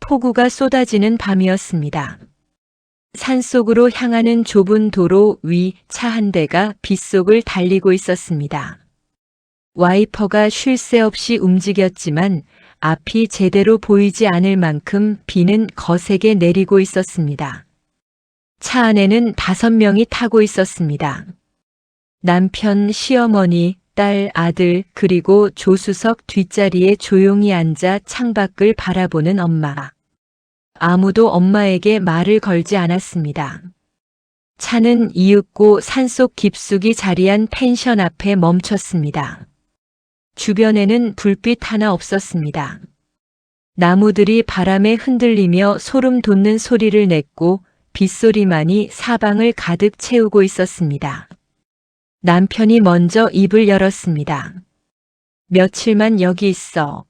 폭우가 쏟아지는 밤이었습니다. 산속으로 향하는 좁은 도로 위 차 한 대가 빗속을 달리고 있었습니다. 와이퍼가 쉴 새 없이 움직였지만 앞이 제대로 보이지 않을 만큼 비는 거세게 내리고 있었습니다. 차 안에는 5명이 타고 있었습니다. 남편, 시어머니, 딸, 아들, 그리고 조수석 뒷자리에 조용히 앉아 창밖을 바라보는 엄마. 아무도 엄마에게 말을 걸지 않았습니다. 차는 이윽고 산속 깊숙이 자리한 펜션 앞에 멈췄습니다. 주변에는 불빛 하나 없었습니다. 나무들이 바람에 흔들리며 소름 돋는 소리를 냈고 빗소리만이 사방을 가득 채우고 있었습니다. 남편이 먼저 입을 열었습니다. 며칠만 여기 있어.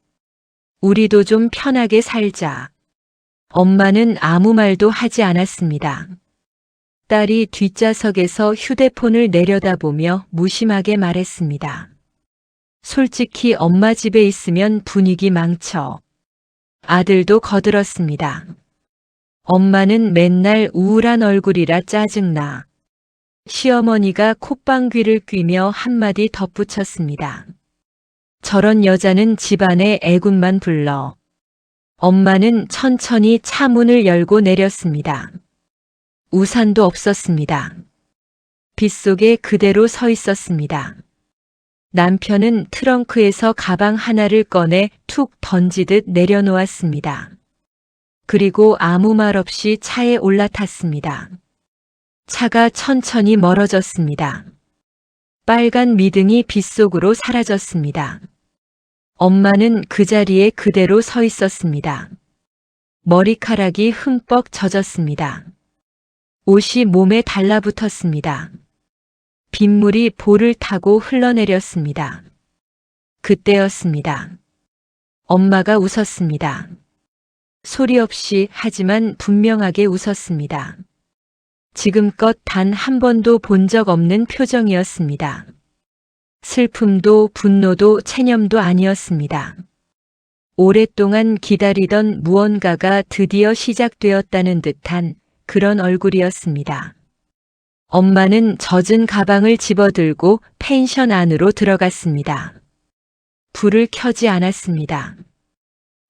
우리도 좀 편하게 살자. 엄마는 아무 말도 하지 않았습니다. 딸이 뒷좌석에서 휴대폰을 내려다보며 무심하게 말했습니다. 솔직히 엄마 집에 있으면 분위기 망쳐. 아들도 거들었습니다. 엄마는 맨날 우울한 얼굴이라 짜증나. 시어머니가 콧방귀를 뀌며 한마디 덧붙였습니다. 저런 여자는 집안에 애군만 불러. 엄마는 천천히 차 문을 열고 내렸습니다. 우산도 없었습니다. 빗속에 그대로 서 있었습니다. 남편은 트렁크에서 가방 하나를 꺼내 툭 던지듯 내려놓았습니다. 그리고 아무 말 없이 차에 올라탔습니다. 차가 천천히 멀어졌습니다. 빨간 미등이 빗속으로 사라졌습니다. 엄마는 그 자리에 그대로 서 있었습니다. 머리카락이 흠뻑 젖었습니다. 옷이 몸에 달라붙었습니다. 빗물이 볼을 타고 흘러내렸습니다. 그때였습니다. 엄마가 웃었습니다. 소리 없이 하지만 분명하게 웃었습니다. 지금껏 단 한 번도 본 적 없는 표정이었습니다. 슬픔도 분노도 체념도 아니었습니다. 오랫동안 기다리던 무언가가 드디어 시작되었다는 듯한 그런 얼굴이었습니다. 엄마는 젖은 가방을 집어들고 펜션 안으로 들어갔습니다. 불을 켜지 않았습니다.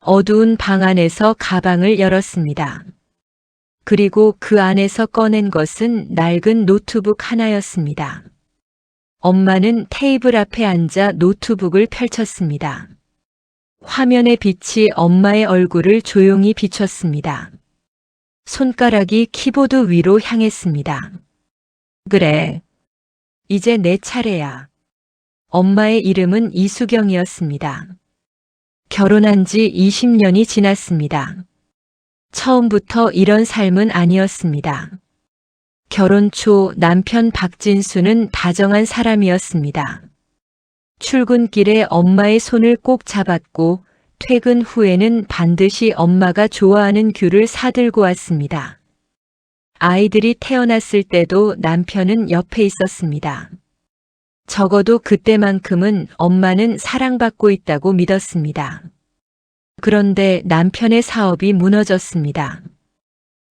어두운 방 안에서 가방을 열었습니다. 그리고 그 안에서 꺼낸 것은 낡은 노트북 하나였습니다. 엄마는 테이블 앞에 앉아 노트북을 펼쳤습니다. 화면의 빛이 엄마의 얼굴을 조용히 비췄습니다. 손가락이 키보드 위로 향했습니다. 그래. 이제 내 차례야. 엄마의 이름은 이수경이었습니다. 결혼한 지 20년이 지났습니다. 처음부터 이런 삶은 아니었습니다. 결혼 초 남편 박진수는 다정한 사람이었습니다. 출근길에 엄마의 손을 꼭 잡았고 퇴근 후에는 반드시 엄마가 좋아하는 귤을 사들고 왔습니다. 아이들이 태어났을 때도 남편은 옆에 있었습니다. 적어도 그때만큼은 엄마는 사랑받고 있다고 믿었습니다. 그런데 남편의 사업이 무너졌습니다.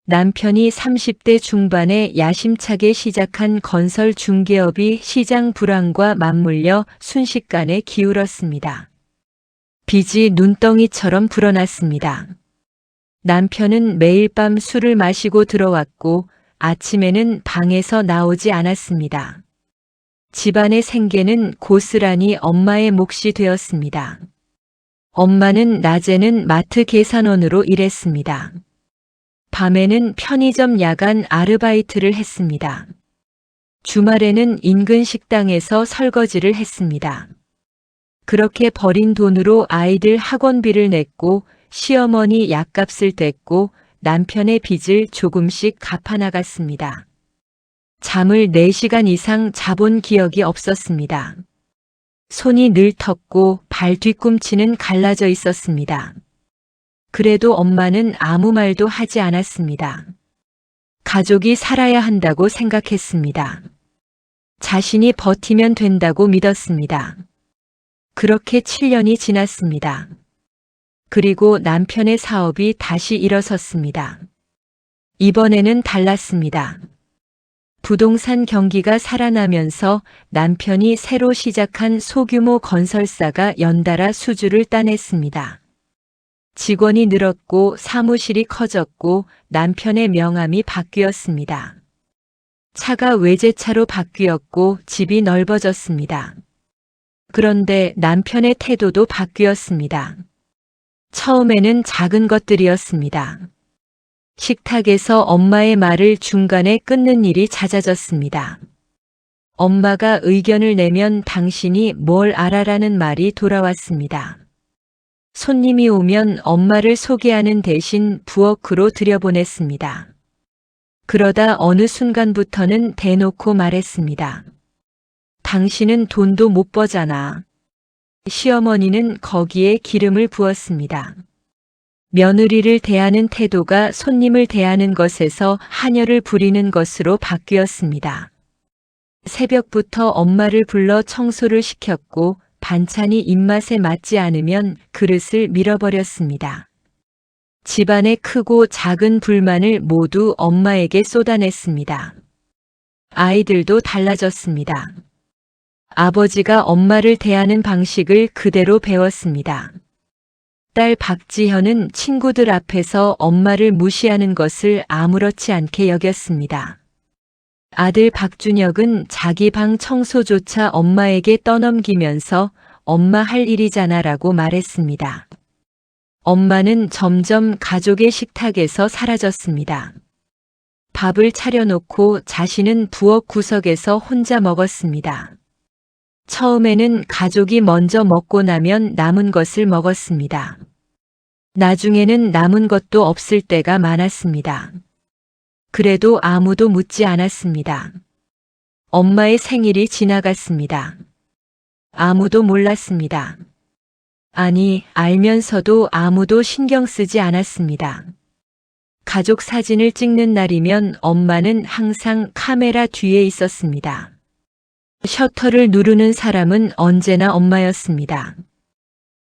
남편이 30대 중반에 야심차게 시작한 건설 중개업이 시장 불황과 맞물려 순식간에 기울었습니다. 빚이 눈덩이처럼 불어났습니다. 남편은 매일 밤 술을 마시고 들어왔고 아침에는 방에서 나오지 않았습니다. 집안의 생계는 고스란히 엄마의 몫이 되었습니다. 엄마는 낮에는 마트 계산원으로 일했습니다. 밤에는 편의점 야간 아르바이트를 했습니다. 주말에는 인근 식당에서 설거지를 했습니다. 그렇게 벌인 돈으로 아이들 학원비를 냈고 시어머니 약값을 댔고 남편의 빚을 조금씩 갚아나갔습니다. 잠을 4시간 이상 자본 기억이 없었습니다. 손이 늘 텄고 발 뒤꿈치는 갈라져 있었습니다. 그래도 엄마는 아무 말도 하지 않았습니다. 가족이 살아야 한다고 생각했습니다. 자신이 버티면 된다고 믿었습니다. 그렇게 7년이 지났습니다. 그리고 남편의 사업이 다시 일어섰습니다. 이번에는 달랐습니다. 부동산 경기가 살아나면서 남편이 새로 시작한 소규모 건설사가 연달아 수주를 따냈습니다. 직원이 늘었고 사무실이 커졌고 남편의 명함이 바뀌었습니다. 차가 외제차로 바뀌었고 집이 넓어졌습니다. 그런데 남편의 태도도 바뀌었습니다. 처음에는 작은 것들이었습니다. 식탁에서 엄마의 말을 중간에 끊는 일이 잦아졌습니다. 엄마가 의견을 내면 당신이 뭘 알아라는 말이 돌아왔습니다. 손님이 오면 엄마를 소개하는 대신 부엌으로 들여보냈습니다. 그러다 어느 순간부터는 대놓고 말했습니다. 당신은 돈도 못 버잖아. 시어머니는 거기에 기름을 부었습니다. 며느리를 대하는 태도가 손님을 대하는 것에서 한여를 부리는 것으로 바뀌었습니다. 새벽부터 엄마를 불러 청소를 시켰고 반찬이 입맛에 맞지 않으면 그릇을 밀어버렸습니다. 집안의 크고 작은 불만을 모두 엄마에게 쏟아냈습니다. 아이들도 달라졌습니다. 아버지가 엄마를 대하는 방식을 그대로 배웠습니다. 딸 박지현은 친구들 앞에서 엄마를 무시하는 것을 아무렇지 않게 여겼습니다. 아들 박준혁은 자기 방 청소조차 엄마에게 떠넘기면서 엄마 할 일이잖아라고 말했습니다. 엄마는 점점 가족의 식탁에서 사라졌습니다. 밥을 차려놓고 자신은 부엌 구석에서 혼자 먹었습니다. 처음에는 가족이 먼저 먹고 나면 남은 것을 먹었습니다. 나중에는 남은 것도 없을 때가 많았습니다. 그래도 아무도 묻지 않았습니다. 엄마의 생일이 지나갔습니다. 아무도 몰랐습니다. 아니, 알면서도 아무도 신경 쓰지 않았습니다. 가족 사진을 찍는 날이면 엄마는 항상 카메라 뒤에 있었습니다. 셔터를 누르는 사람은 언제나 엄마였습니다.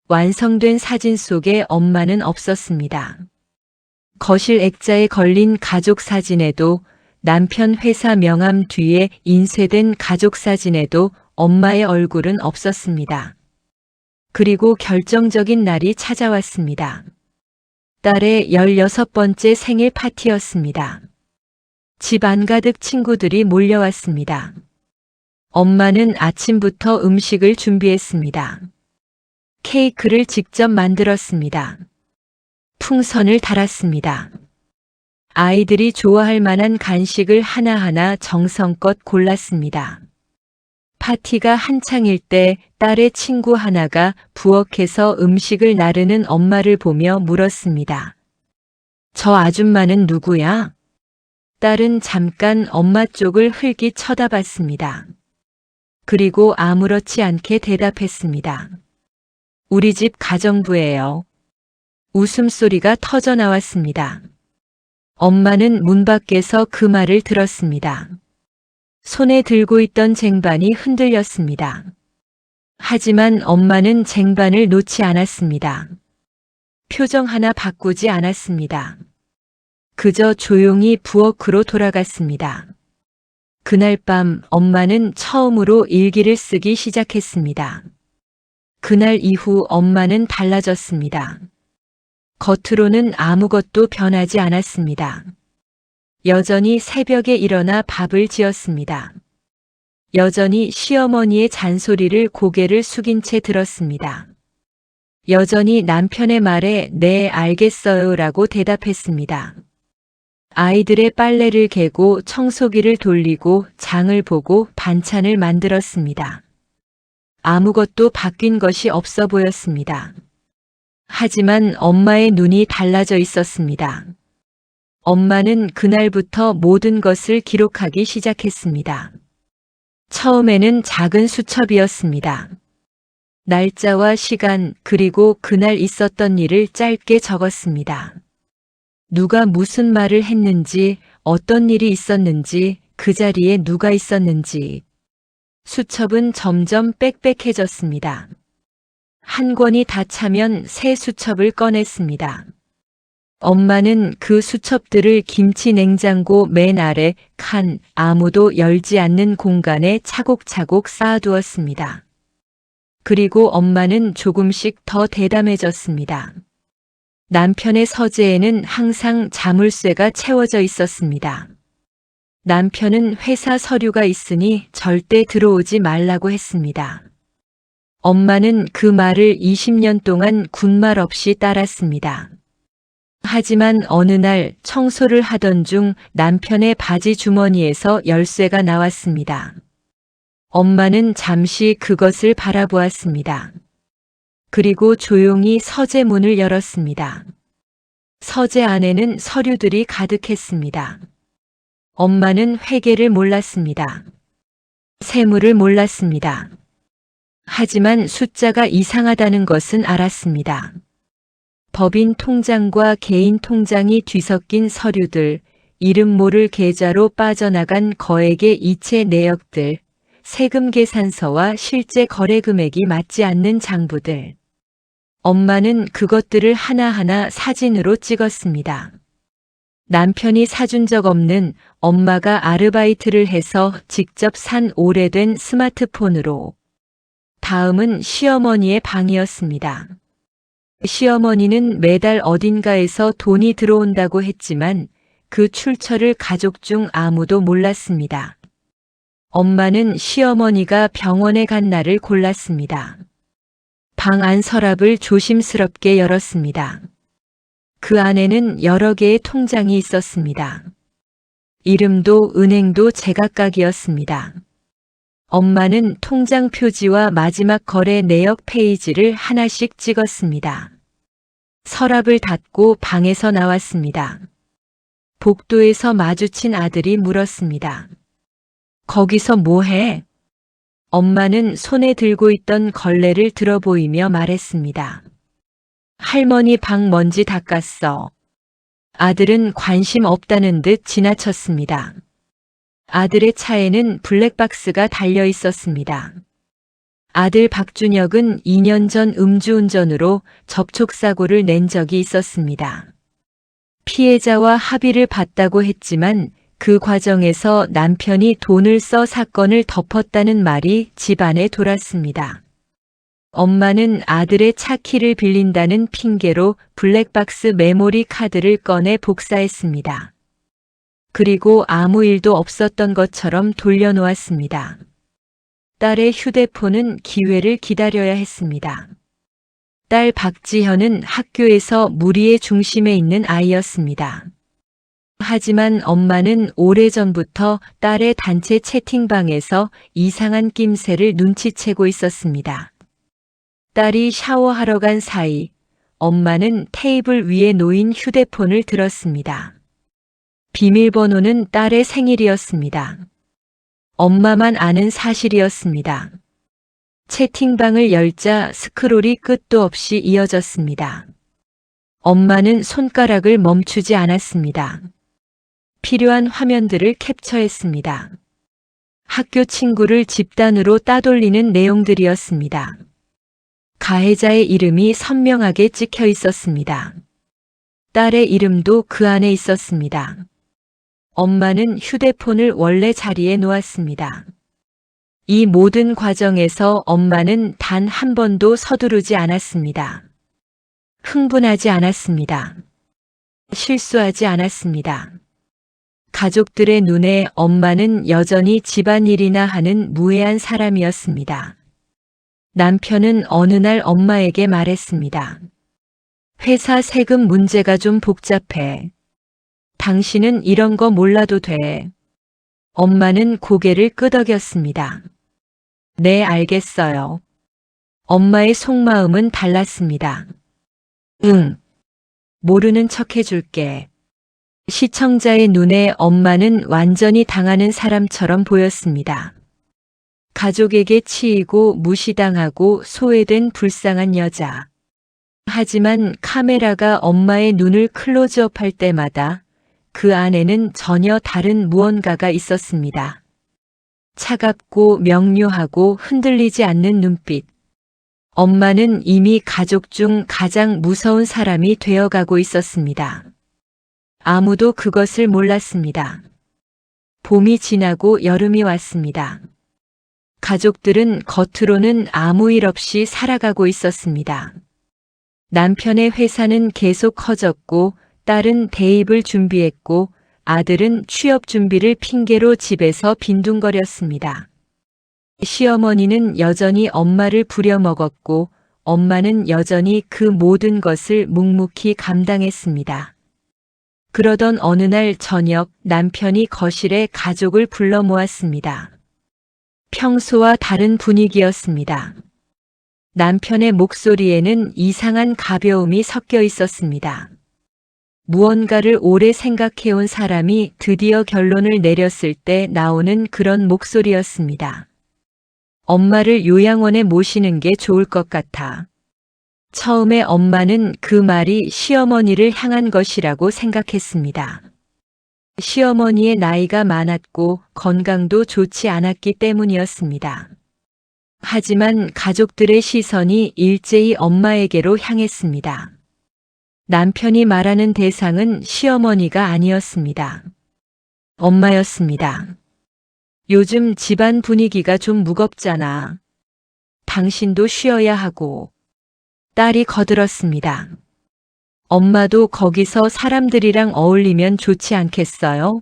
완성된 사진 속에 엄마는 없었습니다. 거실 액자에 걸린 가족 사진에도 남편 회사 명함 뒤에 인쇄된 가족 사진에도 엄마의 얼굴은 없었습니다. 그리고 결정적인 날이 찾아왔습니다. 딸의 16번째 생일 파티였습니다. 집 안가득 친구들이 몰려왔습니다. 엄마는 아침부터 음식을 준비했습니다. 케이크를 직접 만들었습니다. 풍선을 달았습니다. 아이들이 좋아할 만한 간식을 하나하나 정성껏 골랐습니다. 파티가 한창일 때 딸의 친구 하나가 부엌에서 음식을 나르는 엄마를 보며 물었습니다. 저 아줌마는 누구야? 딸은 잠깐 엄마 쪽을 흘깃 쳐다봤습니다. 그리고 아무렇지 않게 대답했습니다. 우리 집 가정부예요. 웃음소리가 터져 나왔습니다. 엄마는 문 밖에서 그 말을 들었습니다. 손에 들고 있던 쟁반이 흔들렸습니다. 하지만 엄마는 쟁반을 놓지 않았습니다. 표정 하나 바꾸지 않았습니다. 그저 조용히 부엌으로 돌아갔습니다. 그날 밤 엄마는 처음으로 일기를 쓰기 시작했습니다. 그날 이후 엄마는 달라졌습니다. 겉으로는 아무것도 변하지 않았습니다. 여전히 새벽에 일어나 밥을 지었습니다. 여전히 시어머니의 잔소리를 고개를 숙인 채 들었습니다. 여전히 남편의 말에 네, 알겠어요 라고 대답했습니다. 아이들의 빨래를 개고 청소기를 돌리고 장을 보고 반찬을 만들었습니다. 아무것도 바뀐 것이 없어 보였습니다. 하지만 엄마의 눈이 달라져 있었습니다. 엄마는 그날부터 모든 것을 기록하기 시작했습니다. 처음에는 작은 수첩이었습니다. 날짜와 시간 그리고 그날 있었던 일을 짧게 적었습니다. 누가 무슨 말을 했는지, 어떤 일이 있었는지, 그 자리에 누가 있었는지. 수첩은 점점 빽빽해졌습니다. 한 권이 다 차면 새 수첩을 꺼냈습니다. 엄마는 그 수첩들을 김치 냉장고 맨 아래 칸 아무도 열지 않는 공간에 차곡차곡 쌓아두었습니다. 그리고 엄마는 조금씩 더 대담해졌습니다. 남편의 서재에는 항상 자물쇠가 채워져 있었습니다. 남편은 회사 서류가 있으니 절대 들어오지 말라고 했습니다. 엄마는 그 말을 20년 동안 군말 없이 따랐습니다. 하지만 어느 날 청소를 하던 중 남편의 바지 주머니에서 열쇠가 나왔습니다. 엄마는 잠시 그것을 바라보았습니다. 그리고 조용히 서재 문을 열었습니다. 서재 안에는 서류들이 가득했습니다. 엄마는 회계를 몰랐습니다. 세무를 몰랐습니다. 하지만 숫자가 이상하다는 것은 알았습니다. 법인 통장과 개인 통장이 뒤섞인 서류들, 이름 모를 계좌로 빠져나간 거액의 이체 내역들, 세금 계산서와 실제 거래 금액이 맞지 않는 장부들. 엄마는 그것들을 하나하나 사진으로 찍었습니다. 남편이 사준 적 없는 엄마가 아르바이트를 해서 직접 산 오래된 스마트폰으로. 다음은 시어머니의 방이었습니다. 시어머니는 매달 어딘가에서 돈이 들어온다고 했지만 그 출처를 가족 중 아무도 몰랐습니다. 엄마는 시어머니가 병원에 간 날을 골랐습니다. 방 안 서랍을 조심스럽게 열었습니다. 그 안에는 여러 개의 통장이 있었습니다. 이름도 은행도 제각각이었습니다. 엄마는 통장 표지와 마지막 거래 내역 페이지를 하나씩 찍었습니다. 서랍을 닫고 방에서 나왔습니다. 복도에서 마주친 아들이 물었습니다. 거기서 뭐해? 엄마는 손에 들고 있던 걸레를 들어 보이며 말했습니다. 할머니 방 먼지 닦았어. 아들은 관심 없다는 듯 지나쳤습니다. 아들의 차에는 블랙박스가 달려 있었습니다. 아들 박준혁은 2년 전 음주운전으로 접촉사고를 낸 적이 있었습니다. 피해자와 합의를 봤다고 했지만 그 과정에서 남편이 돈을 써 사건을 덮었다는 말이 집안에 돌았습니다. 엄마는 아들의 차 키를 빌린다는 핑계로 블랙박스 메모리 카드를 꺼내 복사했습니다. 그리고 아무 일도 없었던 것처럼 돌려놓았습니다. 딸의 휴대폰은 기회를 기다려야 했습니다. 딸 박지현은 학교에서 무리의 중심에 있는 아이였습니다. 하지만 엄마는 오래전부터 딸의 단체 채팅방에서 이상한 낌새를 눈치채고 있었습니다. 딸이 샤워하러 간 사이 엄마는 테이블 위에 놓인 휴대폰을 들었습니다. 비밀번호는 딸의 생일이었습니다. 엄마만 아는 사실이었습니다. 채팅방을 열자 스크롤이 끝도 없이 이어졌습니다. 엄마는 손가락을 멈추지 않았습니다. 필요한 화면들을 캡처했습니다. 학교 친구를 집단으로 따돌리는 내용들이었습니다. 가해자의 이름이 선명하게 찍혀 있었습니다. 딸의 이름도 그 안에 있었습니다. 엄마는 휴대폰을 원래 자리에 놓았습니다. 이 모든 과정에서 엄마는 단 한 번도 서두르지 않았습니다. 흥분하지 않았습니다. 실수하지 않았습니다. 가족들의 눈에 엄마는 여전히 집안일이나 하는 무해한 사람이었습니다. 남편은 어느 날 엄마에게 말했습니다. 회사 세금 문제가 좀 복잡해. 당신은 이런 거 몰라도 돼. 엄마는 고개를 끄덕였습니다. 네, 알겠어요. 엄마의 속마음은 달랐습니다. 응. 모르는 척 해줄게. 시청자의 눈에 엄마는 완전히 당하는 사람처럼 보였습니다. 가족에게 치이고 무시당하고 소외된 불쌍한 여자. 하지만 카메라가 엄마의 눈을 클로즈업할 때마다 그 안에는 전혀 다른 무언가가 있었습니다. 차갑고 명료하고 흔들리지 않는 눈빛. 엄마는 이미 가족 중 가장 무서운 사람이 되어가고 있었습니다. 아무도 그것을 몰랐습니다. 봄이 지나고 여름이 왔습니다. 가족들은 겉으로는 아무 일 없이 살아가고 있었습니다. 남편의 회사는 계속 커졌고 딸은 대입을 준비했고 아들은 취업 준비를 핑계로 집에서 빈둥거렸습니다. 시어머니는 여전히 엄마를 부려먹었고 엄마는 여전히 그 모든 것을 묵묵히 감당했습니다. 그러던 어느 날 저녁 남편이 거실에 가족을 불러 모았습니다. 평소와 다른 분위기였습니다. 남편의 목소리에는 이상한 가벼움이 섞여 있었습니다. 무언가를 오래 생각해온 사람이 드디어 결론을 내렸을 때 나오는 그런 목소리였습니다. 엄마를 요양원에 모시는 게 좋을 것 같아. 처음에 엄마는 그 말이 시어머니를 향한 것이라고 생각했습니다. 시어머니의 나이가 많았고 건강도 좋지 않았기 때문이었습니다. 하지만 가족들의 시선이 일제히 엄마에게로 향했습니다. 남편이 말하는 대상은 시어머니가 아니었습니다. 엄마였습니다. 요즘 집안 분위기가 좀 무겁잖아. 당신도 쉬어야 하고. 딸이 거들었습니다. 엄마도 거기서 사람들이랑 어울리면 좋지 않겠어요?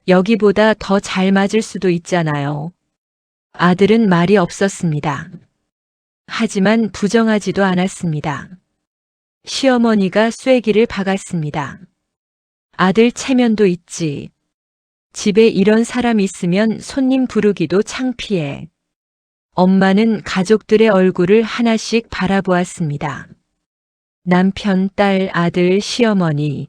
여기보다 더 잘 맞을 수도 있잖아요. 아들은 말이 없었습니다. 하지만 부정하지도 않았습니다. 시어머니가 쐐기를 박았습니다. 아들 체면도 있지. 집에 이런 사람 있으면 손님 부르기도 창피해. 엄마는 가족들의 얼굴을 하나씩 바라보았습니다. 남편, 딸, 아들, 시어머니.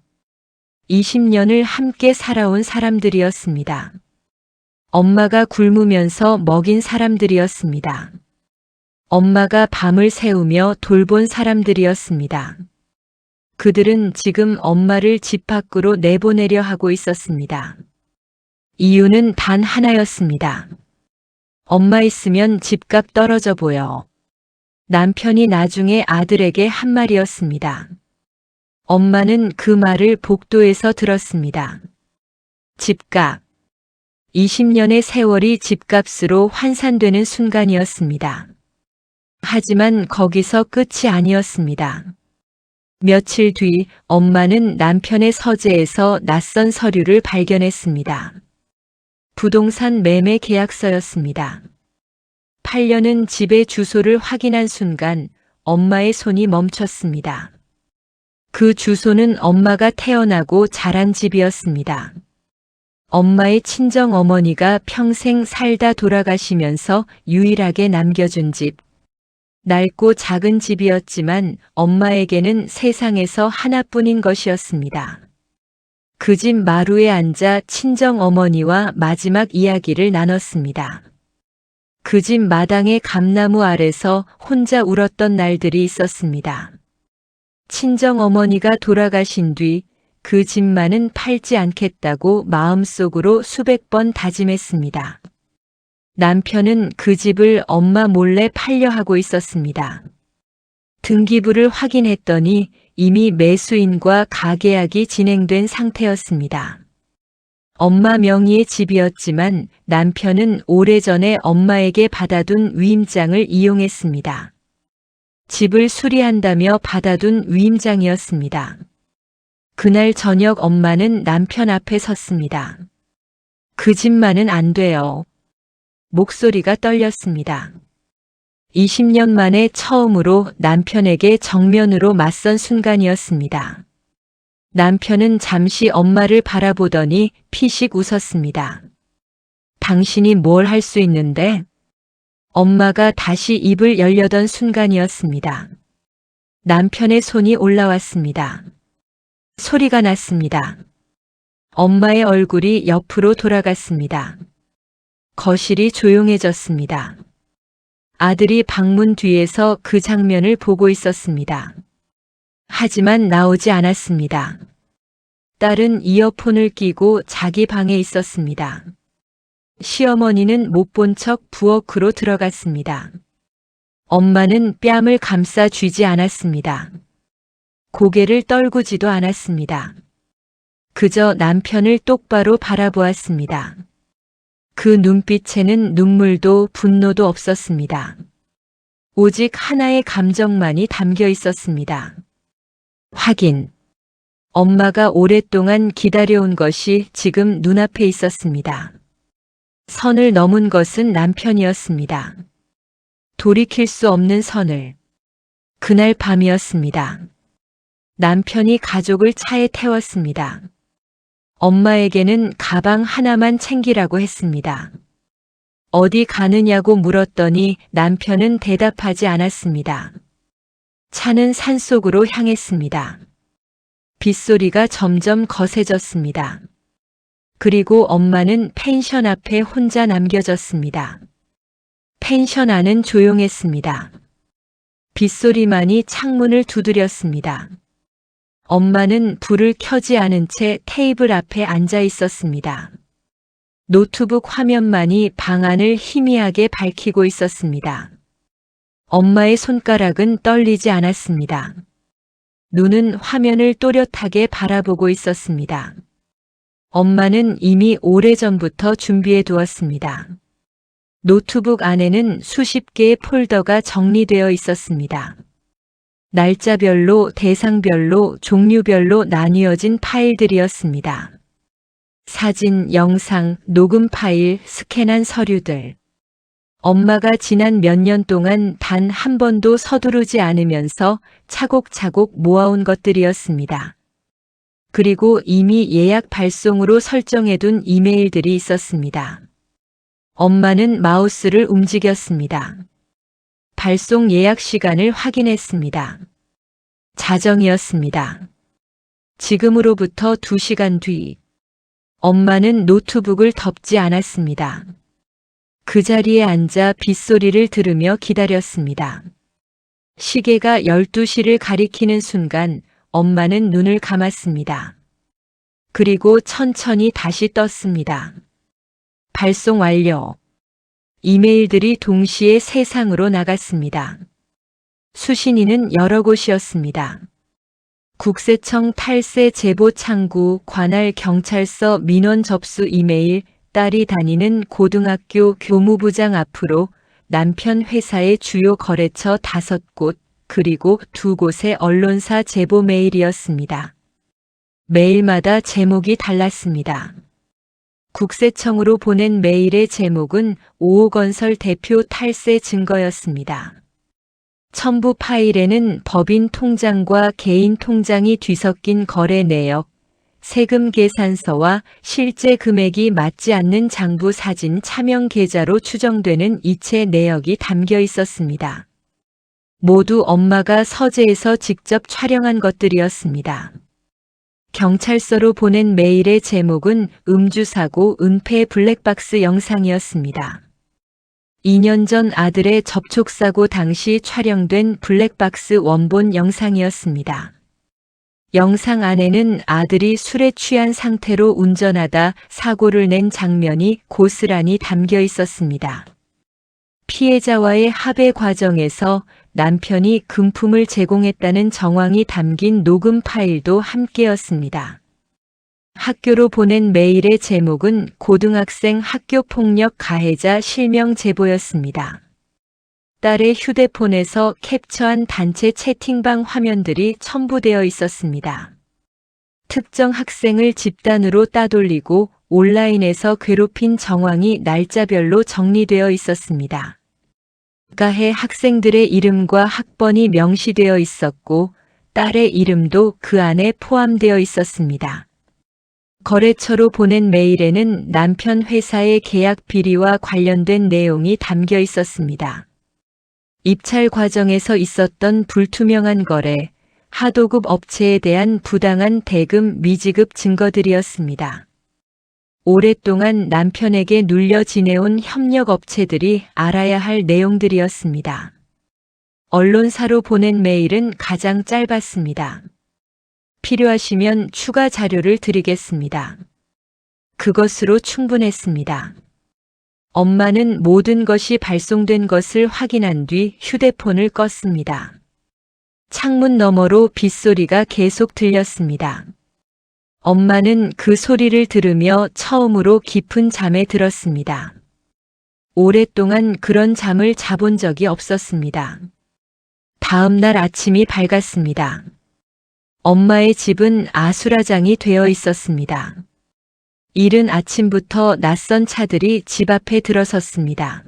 20년을 함께 살아온 사람들이었습니다. 엄마가 굶으면서 먹인 사람들이었습니다. 엄마가 밤을 새우며 돌본 사람들이었습니다. 그들은 지금 엄마를 집 밖으로 내보내려 하고 있었습니다. 이유는 단 하나였습니다. 엄마 있으면 집값 떨어져 보여. 남편이 나중에 아들에게 한 말이었습니다. 엄마는 그 말을 복도에서 들었습니다. 집값. 20년의 세월이 집값으로 환산되는 순간이었습니다. 하지만 거기서 끝이 아니었습니다. 며칠 뒤 엄마는 남편의 서재에서 낯선 서류를 발견했습니다. 부동산 매매 계약서였습니다. 팔려는 집의 주소를 확인한 순간 엄마의 손이 멈췄습니다. 그 주소는 엄마가 태어나고 자란 집이었습니다. 엄마의 친정 어머니가 평생 살다 돌아가시면서 유일하게 남겨준 집. 낡고 작은 집이었지만 엄마에게는 세상에서 하나뿐인 것이었습니다. 그 집 마루에 앉아 친정 어머니와 마지막 이야기를 나눴습니다. 그 집 마당의 감나무 아래서 혼자 울었던 날들이 있었습니다. 친정 어머니가 돌아가신 뒤 그 집만은 팔지 않겠다고 마음속으로 수백 번 다짐했습니다. 남편은 그 집을 엄마 몰래 팔려 하고 있었습니다. 등기부를 확인했더니 이미 매수인과 가계약이 진행된 상태였습니다. 엄마 명의의 집이었지만 남편은 오래전에 엄마에게 받아둔 위임장을 이용했습니다. 집을 수리한다며 받아둔 위임장이었습니다. 그날 저녁 엄마는 남편 앞에 섰습니다. 그 집만은 안 돼요. 목소리가 떨렸습니다. 20년 만에 처음으로 남편에게 정면으로 맞선 순간이었습니다. 남편은 잠시 엄마를 바라보더니 피식 웃었습니다. 당신이 뭘 할 수 있는데? 엄마가 다시 입을 열려던 순간이었습니다. 남편의 손이 올라왔습니다. 소리가 났습니다. 엄마의 얼굴이 옆으로 돌아갔습니다. 거실이 조용해졌습니다. 아들이 방문 뒤에서 그 장면을 보고 있었습니다. 하지만 나오지 않았습니다. 딸은 이어폰을 끼고 자기 방에 있었습니다. 시어머니는 못 본 척 부엌으로 들어갔습니다. 엄마는 뺨을 감싸 쥐지 않았습니다. 고개를 떨구지도 않았습니다. 그저 남편을 똑바로 바라보았습니다. 그 눈빛에는 눈물도 분노도 없었습니다. 오직 하나의 감정만이 담겨 있었습니다. 확인. 엄마가 오랫동안 기다려온 것이 지금 눈앞에 있었습니다. 선을 넘은 것은 남편이었습니다. 돌이킬 수 없는 선을. 그날 밤이었습니다. 남편이 가족을 차에 태웠습니다. 엄마에게는 가방 하나만 챙기라고 했습니다. 어디 가느냐고 물었더니 남편은 대답하지 않았습니다. 차는 산속으로 향했습니다. 빗소리가 점점 거세졌습니다. 그리고 엄마는 펜션 앞에 혼자 남겨졌습니다. 펜션 안은 조용했습니다. 빗소리만이 창문을 두드렸습니다. 엄마는 불을 켜지 않은 채 테이블 앞에 앉아 있었습니다. 노트북 화면만이 방안을 희미하게 밝히고 있었습니다. 엄마의 손가락은 떨리지 않았습니다. 눈은 화면을 또렷하게 바라보고 있었습니다. 엄마는 이미 오래전부터 준비해 두었습니다. 노트북 안에는 수십 개의 폴더가 정리되어 있었습니다. 날짜별로, 대상별로, 종류별로 나뉘어진 파일들이었습니다. 사진, 영상, 녹음 파일, 스캔한 서류들. 엄마가 지난 몇 년 동안 단 한 번도 서두르지 않으면서 차곡차곡 모아온 것들이었습니다. 그리고 이미 예약 발송으로 설정해둔 이메일들이 있었습니다. 엄마는 마우스를 움직였습니다. 발송 예약 시간을 확인했습니다. 자정이었습니다. 지금으로부터 2시간 뒤. 엄마는 노트북을 덮지 않았습니다. 그 자리에 앉아 빗소리를 들으며 기다렸습니다. 시계가 12시를 가리키는 순간 엄마는 눈을 감았습니다. 그리고 천천히 다시 떴습니다. 발송 완료. 이메일들이 동시에 세상으로 나갔습니다. 수신인은 여러 곳이었습니다. 국세청 탈세 제보 창구, 관할 경찰서 민원 접수 이메일, 딸이 다니는 고등학교 교무부장 앞으로 남편 회사의 주요 거래처 5곳, 그리고 2곳의 언론사 제보 메일이었습니다. 메일마다 제목이 달랐습니다. 국세청으로 보낸 메일의 제목은 5호건설 대표 탈세 증거였습니다. 첨부 파일에는 법인 통장과 개인 통장이 뒤섞인 거래 내역, 세금 계산서와 실제 금액이 맞지 않는 장부 사진 차명 계좌로 추정되는 이체 내역이 담겨 있었습니다. 모두 엄마가 서재에서 직접 촬영한 것들이었습니다. 경찰서로 보낸 메일의 제목은 음주사고 은폐 블랙박스 영상이었습니다. 2년 전 아들의 접촉사고 당시 촬영된 블랙박스 원본 영상이었습니다. 영상 안에는 아들이 술에 취한 상태로 운전하다 사고를 낸 장면이 고스란히 담겨 있었습니다. 피해자와의 합의 과정에서 남편이 금품을 제공했다는 정황이 담긴 녹음 파일도 함께였습니다. 학교로 보낸 메일의 제목은 고등학생 학교폭력 가해자 실명 제보였습니다. 딸의 휴대폰에서 캡처한 단체 채팅방 화면들이 첨부되어 있었습니다. 특정 학생을 집단으로 따돌리고 온라인에서 괴롭힌 정황이 날짜별로 정리되어 있었습니다. 가해 학생들의 이름과 학번이 명시되어 있었고 딸의 이름도 그 안에 포함되어 있었습니다. 거래처로 보낸 메일에는 남편 회사의 계약 비리와 관련된 내용이 담겨 있었습니다. 입찰 과정에서 있었던 불투명한 거래, 하도급 업체에 대한 부당한 대금 미지급 증거들이었습니다. 오랫동안 남편에게 눌려 지내온 협력 업체들이 알아야 할 내용들이었습니다. 언론사로 보낸 메일은 가장 짧았습니다. 필요하시면 추가 자료를 드리겠습니다. 그것으로 충분했습니다. 엄마는 모든 것이 발송된 것을 확인한 뒤 휴대폰을 껐습니다. 창문 너머로 빗소리가 계속 들렸습니다. 엄마는 그 소리를 들으며 처음으로 깊은 잠에 들었습니다. 오랫동안 그런 잠을 자본 적이 없었습니다. 다음 날 아침이 밝았습니다. 엄마의 집은 아수라장이 되어 있었습니다. 이른 아침부터 낯선 차들이 집 앞에 들어섰습니다.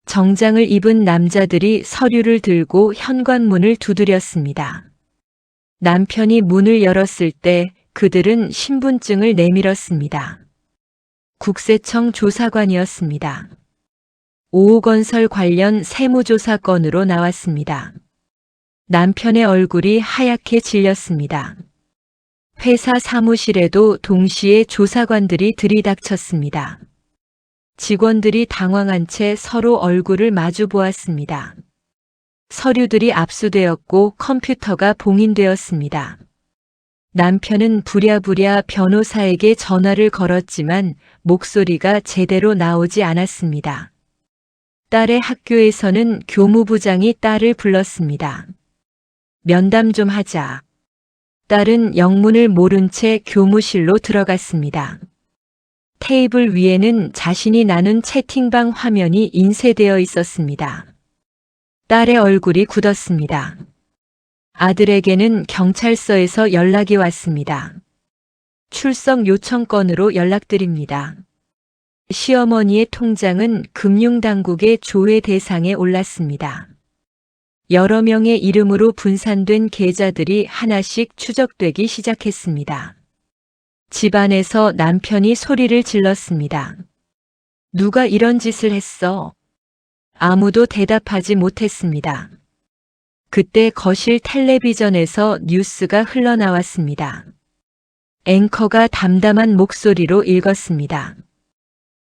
정장을 입은 남자들이 서류를 들고 현관문을 두드렸습니다. 남편이 문을 열었을 때 그들은 신분증을 내밀었습니다. 국세청 조사관이었습니다. 오호건설 관련 세무조사 건으로 나왔습니다. 남편의 얼굴이 하얗게 질렸습니다. 회사 사무실에도 동시에 조사관들이 들이닥쳤습니다. 직원들이 당황한 채 서로 얼굴을 마주 보았습니다. 서류들이 압수되었고 컴퓨터가 봉인되었습니다. 남편은 부랴부랴 변호사에게 전화를 걸었지만 목소리가 제대로 나오지 않았습니다. 딸의 학교에서는 교무부장이 딸을 불렀습니다. 면담 좀 하자. 딸은 영문을 모른 채 교무실로 들어갔습니다. 테이블 위에는 자신이 나눈 채팅방 화면이 인쇄되어 있었습니다. 딸의 얼굴이 굳었습니다. 아들에게는 경찰서에서 연락이 왔습니다. 출석 요청 건으로 연락드립니다. 시어머니의 통장은 금융당국의 조회 대상에 올랐습니다. 여러 명의 이름으로 분산된 계좌들이 하나씩 추적되기 시작했습니다. 집안에서 남편이 소리를 질렀습니다. 누가 이런 짓을 했어? 아무도 대답하지 못했습니다. 그때 거실 텔레비전에서 뉴스가 흘러나왔습니다. 앵커가 담담한 목소리로 읽었습니다.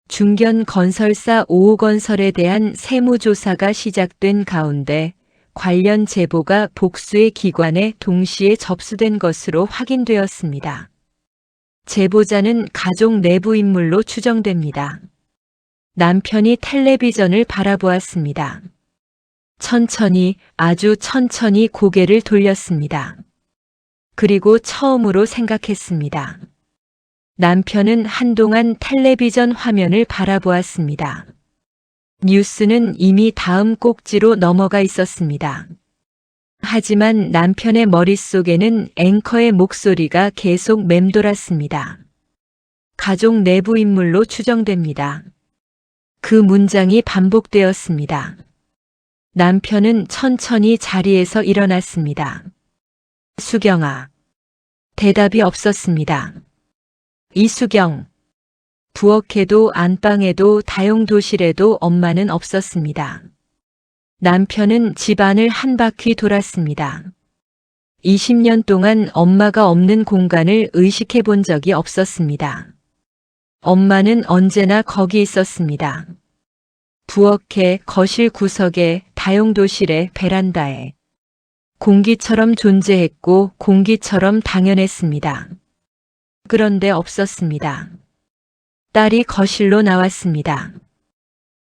중견 건설사 5호건설에 대한 세무조사가 시작된 가운데 관련 제보가 복수의 기관에 동시에 접수된 것으로 확인되었습니다. 제보자는 가족 내부 인물로 추정됩니다. 남편이 텔레비전을 바라보았습니다. 천천히, 아주 천천히 고개를 돌렸습니다. 그리고 처음으로 생각했습니다. 남편은 한동안 텔레비전 화면을 바라보았습니다. 뉴스는 이미 다음 꼭지로 넘어가 있었습니다. 하지만 남편의 머릿속에는 앵커의 목소리가 계속 맴돌았습니다. 가족 내부 인물로 추정됩니다. 그 문장이 반복되었습니다. 남편은 천천히 자리에서 일어났습니다. 수경아. 대답이 없었습니다. 이수경. 부엌에도 안방에도 다용도실에도 엄마는 없었습니다. 남편은 집안을 한 바퀴 돌았습니다. 20년 동안 엄마가 없는 공간을 의식해 본 적이 없었습니다. 엄마는 언제나 거기 있었습니다. 부엌에, 거실 구석에, 다용도실에, 베란다에. 공기처럼 존재했고 공기처럼 당연했습니다. 그런데 없었습니다. 딸이 거실로 나왔습니다.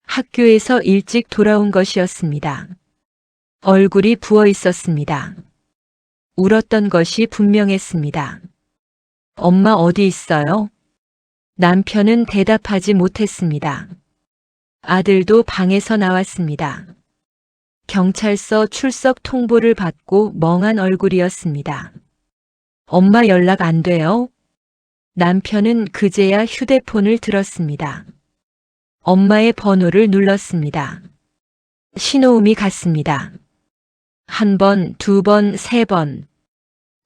학교에서 일찍 돌아온 것이었습니다. 얼굴이 부어 있었습니다. 울었던 것이 분명했습니다. 엄마 어디 있어요? 남편은 대답하지 못했습니다. 아들도 방에서 나왔습니다. 경찰서 출석 통보를 받고 멍한 얼굴이었습니다. 엄마 연락 안 돼요? 남편은 그제야 휴대폰을 들었습니다. 엄마의 번호를 눌렀습니다. 신호음이 갔습니다. 한 번, 두 번, 세 번.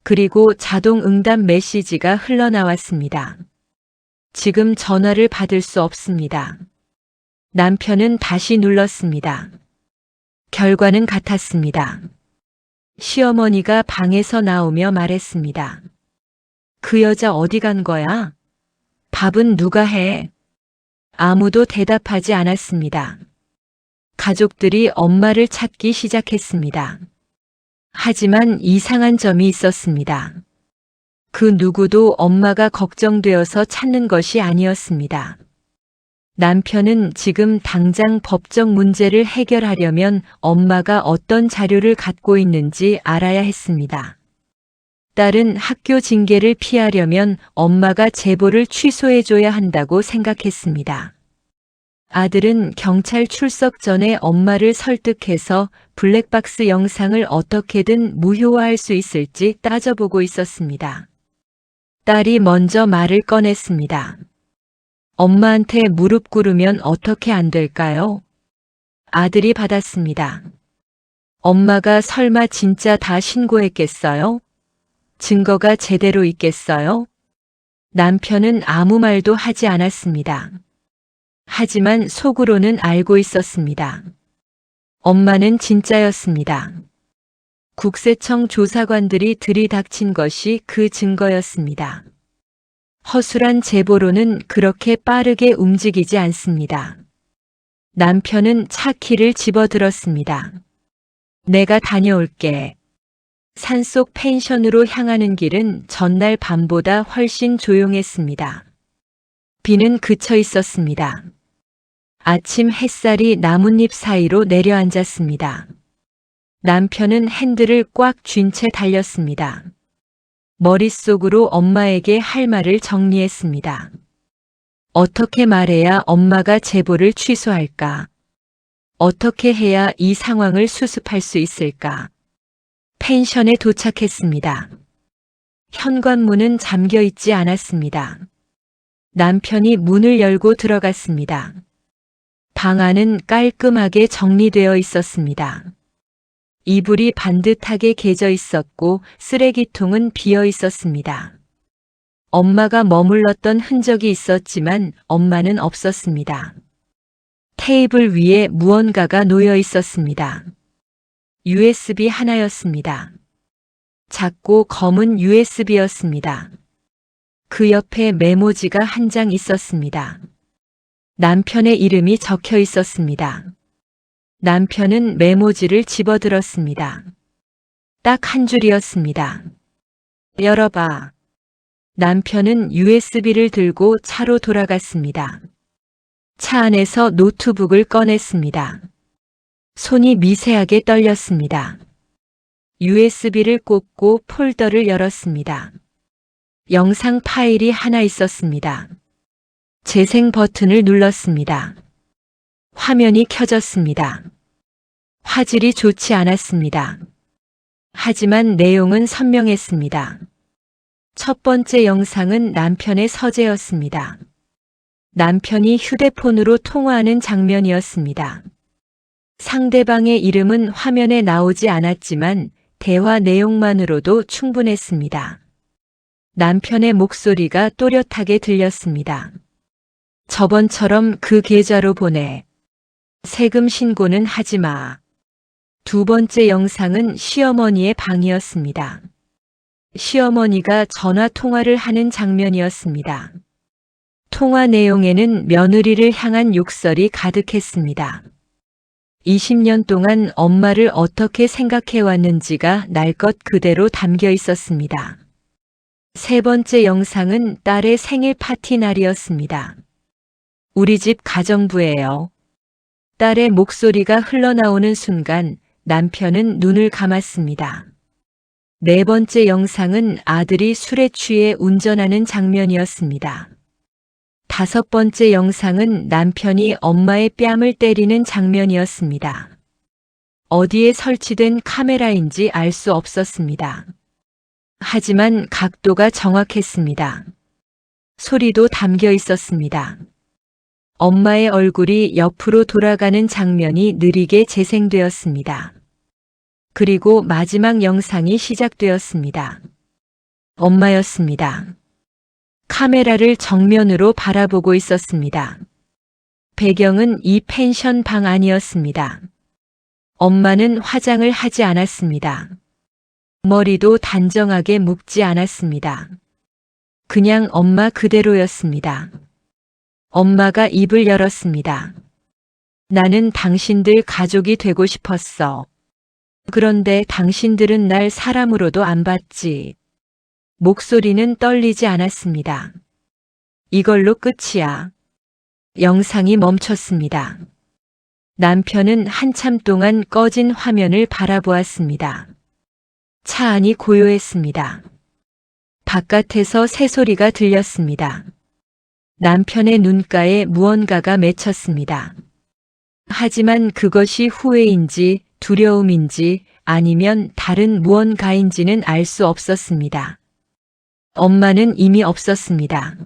그리고 자동 응답 메시지가 흘러나왔습니다. 지금 전화를 받을 수 없습니다. 남편은 다시 눌렀습니다. 결과는 같았습니다. 시어머니가 방에서 나오며 말했습니다. 그 여자 어디 간 거야? 밥은 누가 해? 아무도 대답하지 않았습니다. 가족들이 엄마를 찾기 시작했습니다. 하지만 이상한 점이 있었습니다. 그 누구도 엄마가 걱정되어서 찾는 것이 아니었습니다. 남편은 지금 당장 법적 문제를 해결하려면 엄마가 어떤 자료를 갖고 있는지 알아야 했습니다. 딸은 학교 징계를 피하려면 엄마가 제보를 취소해줘야 한다고 생각했습니다. 아들은 경찰 출석 전에 엄마를 설득해서 블랙박스 영상을 어떻게든 무효화할 수 있을지 따져보고 있었습니다. 딸이 먼저 말을 꺼냈습니다. 엄마한테 무릎 꿇으면 어떻게 안 될까요? 아들이 받았습니다. 엄마가 설마 진짜 다 신고했겠어요? 증거가 제대로 있겠어요? 남편은 아무 말도 하지 않았습니다. 하지만 속으로는 알고 있었습니다. 엄마는 진짜였습니다. 국세청 조사관들이 들이닥친 것이 그 증거였습니다. 허술한 제보로는 그렇게 빠르게 움직이지 않습니다. 남편은 차 키를 집어들었습니다. 내가 다녀올게. 산속 펜션으로 향하는 길은 전날 밤보다 훨씬 조용했습니다. 비는 그쳐 있었습니다. 아침 햇살이 나뭇잎 사이로 내려앉았습니다. 남편은 핸들을 꽉 쥔 채 달렸습니다. 머릿속으로 엄마에게 할 말을 정리했습니다. 어떻게 말해야 엄마가 제보를 취소할까? 어떻게 해야 이 상황을 수습할 수 있을까? 펜션에 도착했습니다. 현관문은 잠겨 있지 않았습니다. 남편이 문을 열고 들어갔습니다. 방 안은 깔끔하게 정리되어 있었습니다. 이불이 반듯하게 개져 있었고 쓰레기통은 비어 있었습니다. 엄마가 머물렀던 흔적이 있었지만 엄마는 없었습니다. 테이블 위에 무언가가 놓여 있었습니다. USB 하나였습니다. 작고 검은 USB였습니다. 그 옆에 메모지가 한 장 있었습니다. 남편의 이름이 적혀 있었습니다. 남편은 메모지를 집어들었습니다. 딱 한 줄이었습니다. 열어봐. 남편은 USB를 들고 차로 돌아갔습니다. 차 안에서 노트북을 꺼냈습니다. 손이 미세하게 떨렸습니다. USB를 꽂고 폴더를 열었습니다. 영상 파일이 하나 있었습니다. 재생 버튼을 눌렀습니다. 화면이 켜졌습니다. 화질이 좋지 않았습니다. 하지만 내용은 선명했습니다. 첫 번째 영상은 남편의 서재였습니다. 남편이 휴대폰으로 통화하는 장면이었습니다. 상대방의 이름은 화면에 나오지 않았지만 대화 내용만으로도 충분했습니다. 남편의 목소리가 또렷하게 들렸습니다. 저번처럼 그 계좌로 보내. 세금 신고는 하지 마. 두 번째 영상은 시어머니의 방이었습니다. 시어머니가 전화 통화를 하는 장면이었습니다. 통화 내용에는 며느리를 향한 욕설이 가득했습니다. 20년 동안 엄마를 어떻게 생각해 왔는지가 날 것 그대로 담겨 있었습니다. 세 번째 영상은 딸의 생일 파티 날이었습니다. 우리 집 가정부예요. 딸의 목소리가 흘러나오는 순간 남편은 눈을 감았습니다. 네 번째 영상은 아들이 술에 취해 운전하는 장면이었습니다. 다섯 번째 영상은 남편이 엄마의 뺨을 때리는 장면이었습니다. 어디에 설치된 카메라인지 알 수 없었습니다. 하지만 각도가 정확했습니다. 소리도 담겨 있었습니다. 엄마의 얼굴이 옆으로 돌아가는 장면이 느리게 재생되었습니다. 그리고 마지막 영상이 시작되었습니다. 엄마였습니다. 카메라를 정면으로 바라보고 있었습니다. 배경은 이 펜션 방 안이었습니다. 엄마는 화장을 하지 않았습니다. 머리도 단정하게 묶지 않았습니다. 그냥 엄마 그대로였습니다. 엄마가 입을 열었습니다. 나는 당신들 가족이 되고 싶었어. 그런데 당신들은 날 사람으로도 안 봤지. 목소리는 떨리지 않았습니다. 이걸로 끝이야. 영상이 멈췄습니다. 남편은 한참 동안 꺼진 화면을 바라보았습니다. 차 안이 고요했습니다. 바깥에서 새소리가 들렸습니다. 남편의 눈가에 무언가가 맺혔습니다. 하지만 그것이 후회인지 두려움인지 아니면 다른 무언가인지는 알 수 없었습니다. 엄마는 이미 없었습니다.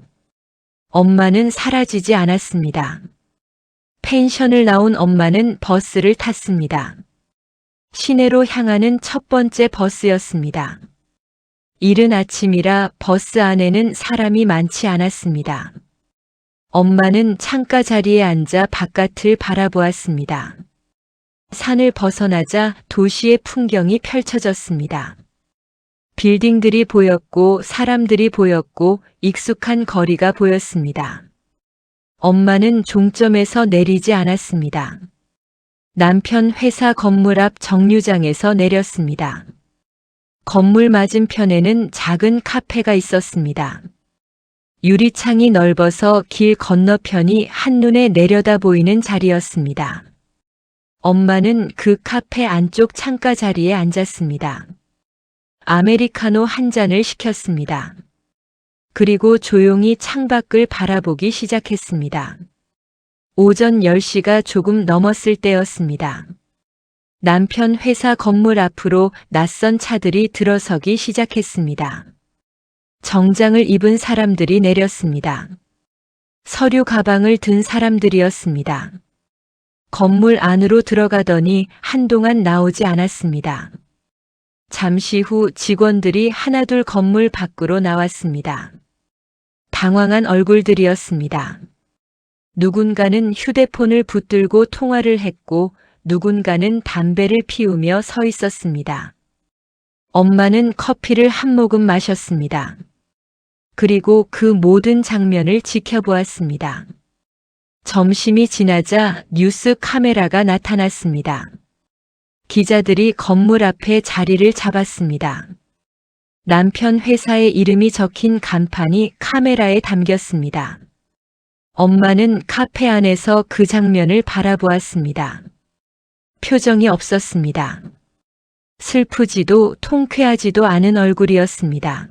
엄마는 사라지지 않았습니다. 펜션을 나온 엄마는 버스를 탔습니다. 시내로 향하는 첫 번째 버스였습니다. 이른 아침이라 버스 안에는 사람이 많지 않았습니다. 엄마는 창가 자리에 앉아 바깥을 바라보았습니다. 산을 벗어나자 도시의 풍경이 펼쳐졌습니다. 빌딩들이 보였고 사람들이 보였고 익숙한 거리가 보였습니다. 엄마는 종점에서 내리지 않았습니다. 남편 회사 건물 앞 정류장에서 내렸습니다. 건물 맞은편에는 작은 카페가 있었습니다. 유리창이 넓어서 길 건너편이 한눈에 내려다 보이는 자리였습니다. 엄마는 그 카페 안쪽 창가 자리에 앉았습니다. 아메리카노 한 잔을 시켰습니다. 그리고 조용히 창밖을 바라보기 시작했습니다. 오전 10시가 조금 넘었을 때였습니다. 남편 회사 건물 앞으로 낯선 차들이 들어서기 시작했습니다. 정장을 입은 사람들이 내렸습니다. 서류 가방을 든 사람들이었습니다. 건물 안으로 들어가더니 한동안 나오지 않았습니다. 잠시 후 직원들이 하나둘 건물 밖으로 나왔습니다. 당황한 얼굴들이었습니다. 누군가는 휴대폰을 붙들고 통화를 했고 누군가는 담배를 피우며 서 있었습니다. 엄마는 커피를 한 모금 마셨습니다. 그리고 그 모든 장면을 지켜보았습니다. 점심이 지나자 뉴스 카메라가 나타났습니다. 기자들이 건물 앞에 자리를 잡았습니다. 남편 회사의 이름이 적힌 간판이 카메라에 담겼습니다. 엄마는 카페 안에서 그 장면을 바라보았습니다. 표정이 없었습니다. 슬프지도 통쾌하지도 않은 얼굴이었습니다.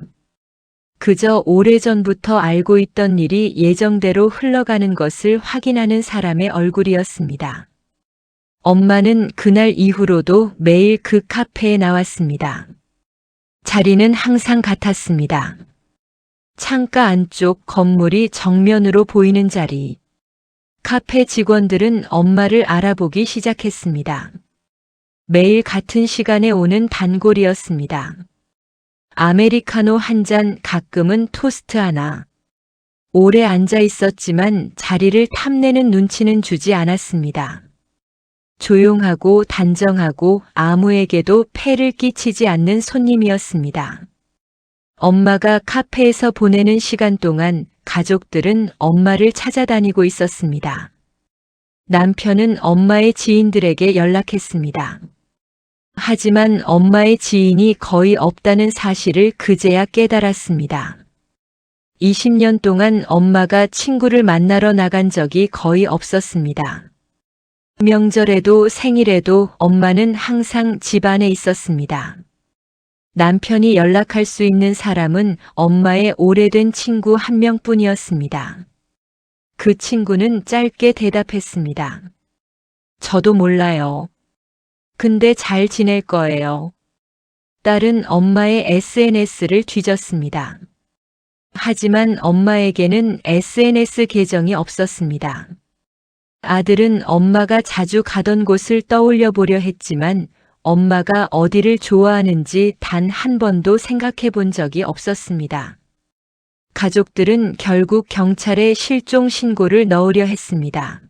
그저 오래전부터 알고 있던 일이 예정대로 흘러가는 것을 확인하는 사람의 얼굴이었습니다. 엄마는 그날 이후로도 매일 그 카페에 나왔습니다. 자리는 항상 같았습니다. 창가 안쪽 건물이 정면으로 보이는 자리. 카페 직원들은 엄마를 알아보기 시작했습니다. 매일 같은 시간에 오는 단골이었습니다. 아메리카노 한 잔, 가끔은 토스트 하나. 오래 앉아 있었지만 자리를 탐내는 눈치는 주지 않았습니다. 조용하고 단정하고 아무에게도 폐를 끼치지 않는 손님이었습니다. 엄마가 카페에서 보내는 시간 동안 가족들은 엄마를 찾아다니고 있었습니다. 남편은 엄마의 지인들에게 연락했습니다. 하지만 엄마의 지인이 거의 없다는 사실을 그제야 깨달았습니다. 20년 동안 엄마가 친구를 만나러 나간 적이 거의 없었습니다. 명절에도 생일에도 엄마는 항상 집 안에 있었습니다. 남편이 연락할 수 있는 사람은 엄마의 오래된 친구 한 명뿐이었습니다. 그 친구는 짧게 대답했습니다. 저도 몰라요. 근데 잘 지낼 거예요. 딸은 엄마의 SNS를 뒤졌습니다. 하지만 엄마에게는 SNS 계정이 없었습니다. 아들은 엄마가 자주 가던 곳을 떠올려 보려 했지만 엄마가 어디를 좋아하는지 단 한 번도 생각해 본 적이 없었습니다. 가족들은 결국 경찰에 실종 신고를 넣으려 했습니다.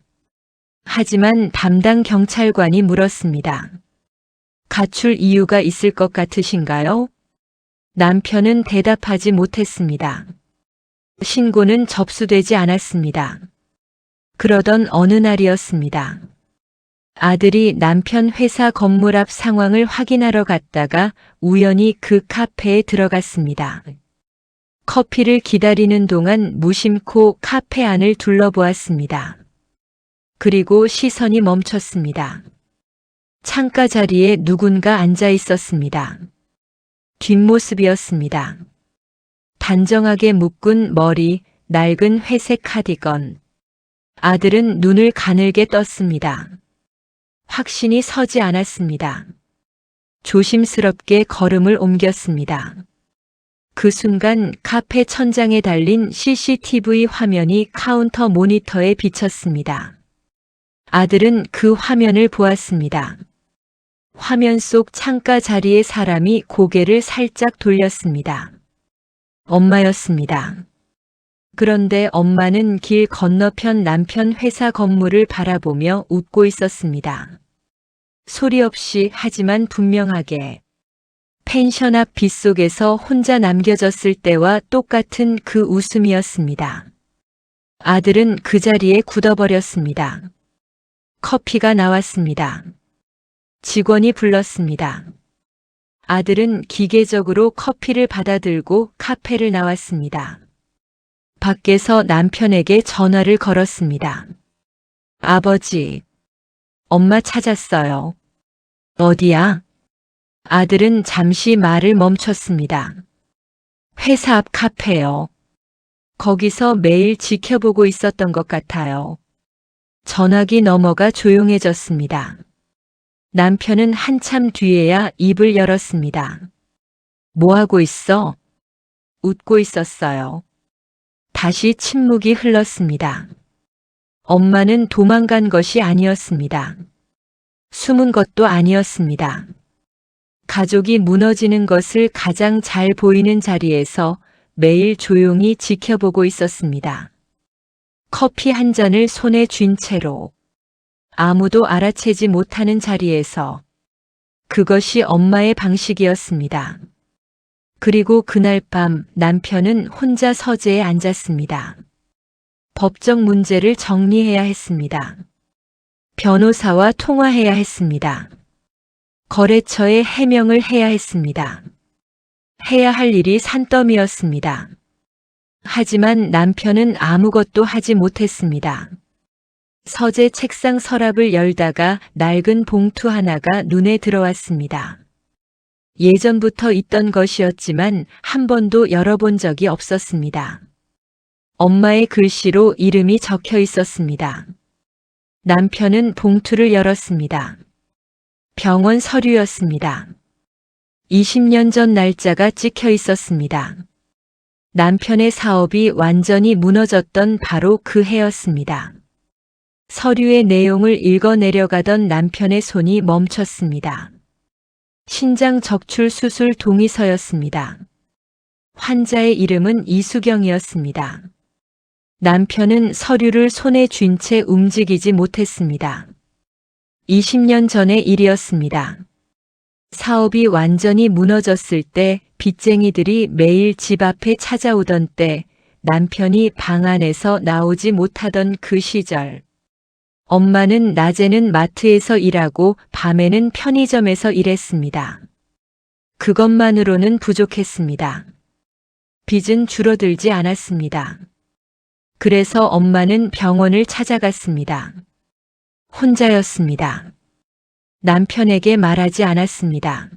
하지만 담당 경찰관이 물었습니다. 가출 이유가 있을 것 같으신가요? 남편은 대답하지 못했습니다. 신고는 접수되지 않았습니다. 그러던 어느 날이었습니다. 아들이 남편 회사 건물 앞 상황을 확인하러 갔다가 우연히 그 카페에 들어갔습니다. 커피를 기다리는 동안 무심코 카페 안을 둘러보았습니다. 그리고 시선이 멈췄습니다. 창가 자리에 누군가 앉아 있었습니다. 뒷모습이었습니다. 단정하게 묶은 머리, 낡은 회색 카디건. 아들은 눈을 가늘게 떴습니다. 확신이 서지 않았습니다. 조심스럽게 걸음을 옮겼습니다. 그 순간 카페 천장에 달린 CCTV 화면이 카운터 모니터에 비쳤습니다. 아들은 그 화면을 보았습니다. 화면 속 창가 자리에 사람이 고개를 살짝 돌렸습니다. 엄마였습니다. 그런데 엄마는 길 건너편 남편 회사 건물을 바라보며 웃고 있었습니다. 소리 없이 하지만 분명하게. 펜션 앞 빗속에서 혼자 남겨졌을 때와 똑같은 그 웃음이었습니다. 아들은 그 자리에 굳어버렸습니다. 커피가 나왔습니다. 직원이 불렀습니다. 아들은 기계적으로 커피를 받아들고 카페를 나왔습니다. 밖에서 남편에게 전화를 걸었습니다. 아버지, 엄마 찾았어요. 어디야? 아들은 잠시 말을 멈췄습니다. 회사 앞 카페요. 거기서 매일 지켜보고 있었던 것 같아요. 전화기 넘어가 조용해졌습니다. 남편은 한참 뒤에야 입을 열었습니다. 뭐 하고 있어? 웃고 있었어요. 다시 침묵이 흘렀습니다. 엄마는 도망간 것이 아니었습니다. 숨은 것도 아니었습니다. 가족이 무너지는 것을 가장 잘 보이는 자리에서 매일 조용히 지켜보고 있었습니다. 커피 한 잔을 손에 쥔 채로 아무도 알아채지 못하는 자리에서 그것이 엄마의 방식이었습니다. 그리고 그날 밤 남편은 혼자 서재에 앉았습니다. 법적 문제를 정리해야 했습니다. 변호사와 통화해야 했습니다. 거래처에 해명을 해야 했습니다. 해야 할 일이 산더미였습니다. 하지만 남편은 아무것도 하지 못했습니다. 서재 책상 서랍을 열다가 낡은 봉투 하나가 눈에 들어왔습니다. 예전부터 있던 것이었지만 한 번도 열어본 적이 없었습니다. 엄마의 글씨로 이름이 적혀 있었습니다. 남편은 봉투를 열었습니다. 병원 서류였습니다. 20년 전 날짜가 찍혀 있었습니다. 남편의 사업이 완전히 무너졌던 바로 그 해였습니다. 서류의 내용을 읽어 내려가던 남편의 손이 멈췄습니다. 신장 적출 수술 동의서였습니다. 환자의 이름은 이수경이었습니다. 남편은 서류를 손에 쥔 채 움직이지 못했습니다. 20년 전의 일이었습니다. 사업이 완전히 무너졌을 때 빚쟁이들이 매일 집 앞에 찾아오던 때 남편이 방 안에서 나오지 못하던 그 시절. 엄마는 낮에는 마트에서 일하고 밤에는 편의점에서 일했습니다. 그것만으로는 부족했습니다. 빚은 줄어들지 않았습니다. 그래서 엄마는 병원을 찾아갔습니다. 혼자였습니다. 남편에게 말하지 않았습니다.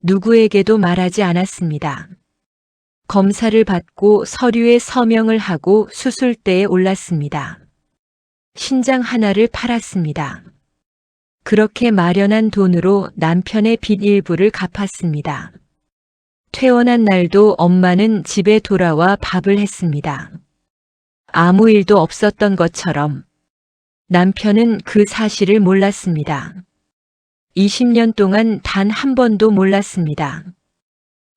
누구에게도 말하지 않았습니다. 검사를 받고 서류에 서명을 하고 수술대에 올랐습니다. 신장 하나를 팔았습니다. 그렇게 마련한 돈으로 남편의 빚 일부를 갚았습니다. 퇴원한 날도 엄마는 집에 돌아와 밥을 했습니다. 아무 일도 없었던 것처럼. 남편은 그 사실을 몰랐습니다. 20년 동안 단 한 번도 몰랐습니다.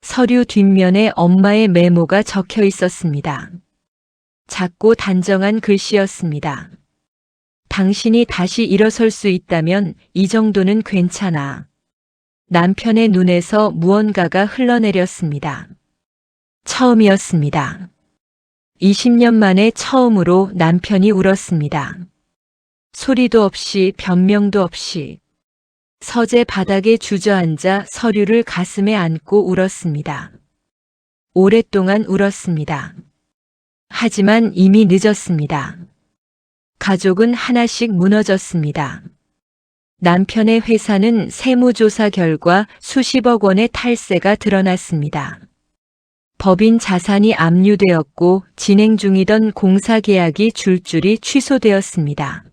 서류 뒷면에 엄마의 메모가 적혀 있었습니다. 작고 단정한 글씨였습니다. 당신이 다시 일어설 수 있다면 이 정도는 괜찮아. 남편의 눈에서 무언가가 흘러내렸습니다. 처음이었습니다. 20년 만에 처음으로 남편이 울었습니다. 소리도 없이 변명도 없이 서재 바닥에 주저앉아 서류를 가슴에 안고 울었습니다. 오랫동안 울었습니다. 하지만 이미 늦었습니다. 가족은 하나씩 무너졌습니다. 남편의 회사는 세무조사 결과 수십억 원의 탈세가 드러났습니다. 법인 자산이 압류되었고 진행 중이던 공사 계약이 줄줄이 취소되었습니다.